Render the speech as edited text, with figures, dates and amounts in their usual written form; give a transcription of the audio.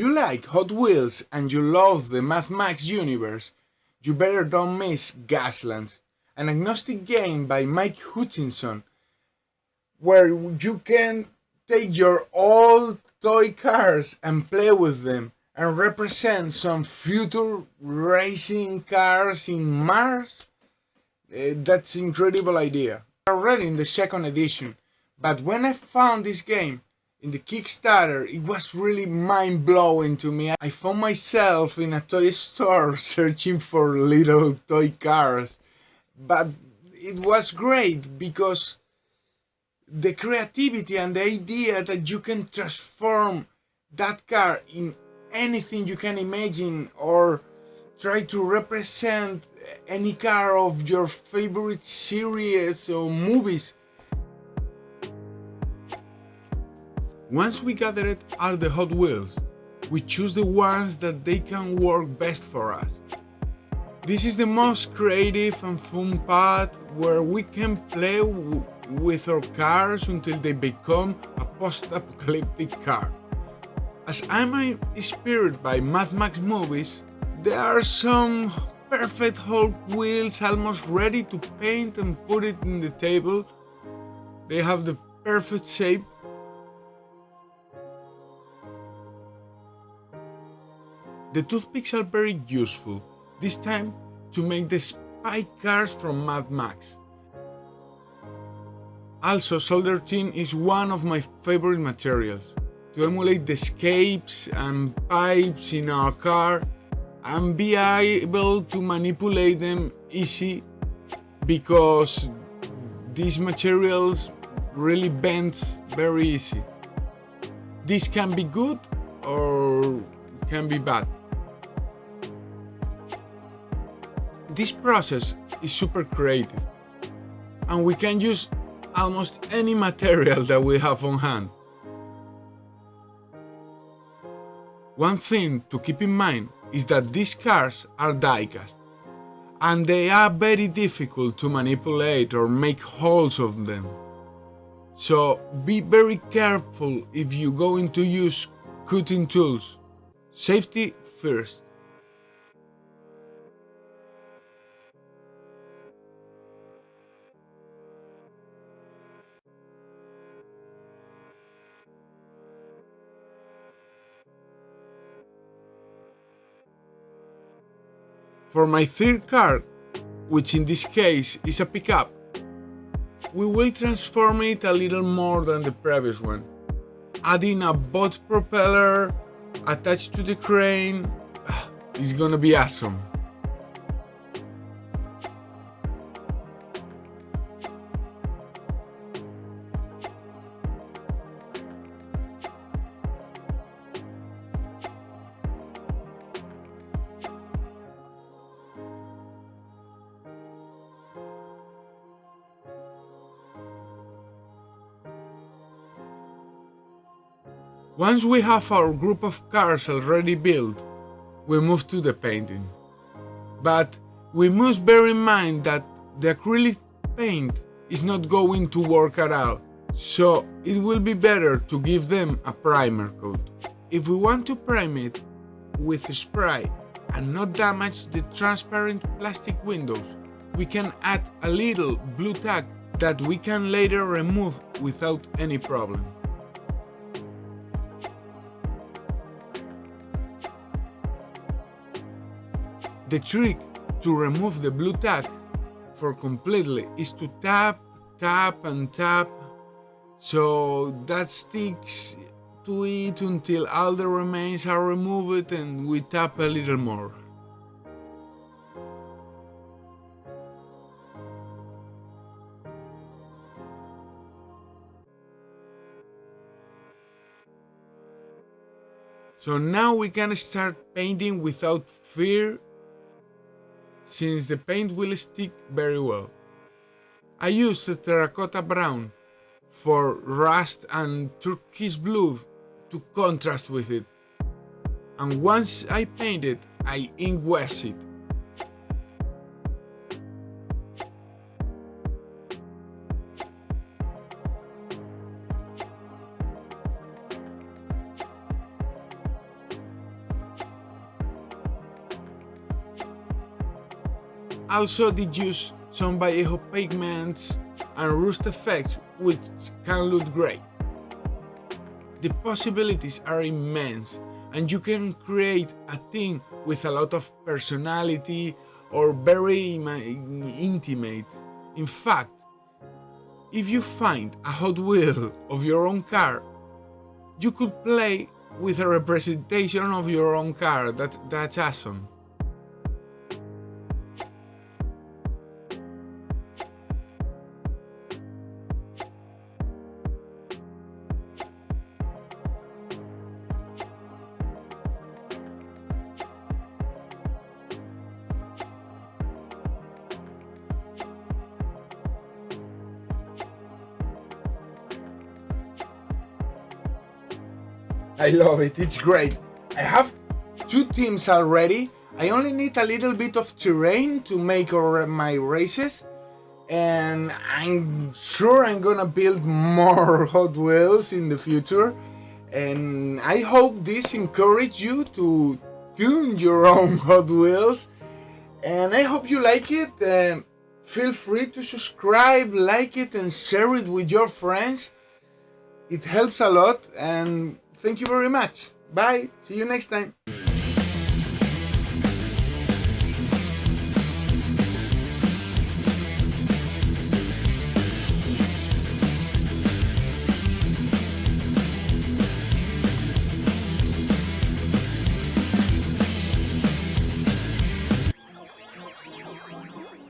you like Hot Wheels and you love the Mad Max universe, you better don't miss Gaslands, an agnostic game by Mike Hutchinson, where you can take your old toy cars and play with them and represent some future racing cars in Mars. That's an incredible idea. Already in the second edition, but when I found this game in the Kickstarter, it was really mind-blowing to me. I found myself in a toy store searching for little toy cars, but it was great because the creativity and the idea that you can transform that car in anything you can imagine or try to represent any car of your favorite series or movies. Once we gathered all the Hot Wheels, we choose the ones that they can work best for us. This is the most creative and fun part, where we can play with our cars until they become a post-apocalyptic car. As I'm inspired by Mad Max movies, there are some perfect Hot Wheels almost ready to paint and put it in the table. They have the perfect shape. The toothpicks are very useful, this time to make the spy cars from Mad Max. Also, solder tin is one of my favorite materials, to emulate the escapes and pipes in our car and be able to manipulate them easy, because these materials really bend very easy. This can be good or can be bad. This process is super creative, and we can use almost any material that we have on hand. One thing to keep in mind is that these cars are die-cast, and they are very difficult to manipulate or make holes of them. So be very careful if you are going to use cutting tools. Safety first. For my third car, which in this case is a pickup, we will transform it a little more than the previous one, adding a boat propeller attached to the crane. It's gonna be awesome. Once we have our group of cars already built, we move to the painting. But we must bear in mind that the acrylic paint is not going to work at all, so it will be better to give them a primer coat. If we want to prime it with spray and not damage the transparent plastic windows, we can add a little blue tack that we can later remove without any problem. The trick to remove the blue tack for completely is to tap, tap and tap, so that sticks to it until all the remains are removed, and we tap a little more. So now we can start painting without fear, since the paint will stick very well. I use a terracotta brown for rust and turquoise blue to contrast with it. And once I paint it, I ink wash it. also did use some Vallejo pigments and rust effects, which can look great. The possibilities are immense, and you can create a thing with a lot of personality or very intimate. In fact, if you find a Hot Wheel of your own car, you could play with a representation of your own car. That's awesome. I love it, it's great. I have 2 teams already. I only need a little bit of terrain to make my races, and I'm sure I'm gonna build more Hot Wheels in the future. And I hope this encourages you to tune your own Hot Wheels. And I hope you like it. Feel free to subscribe, like it, and share it with your friends. It helps a lot, and thank you very much. Bye. See you next time.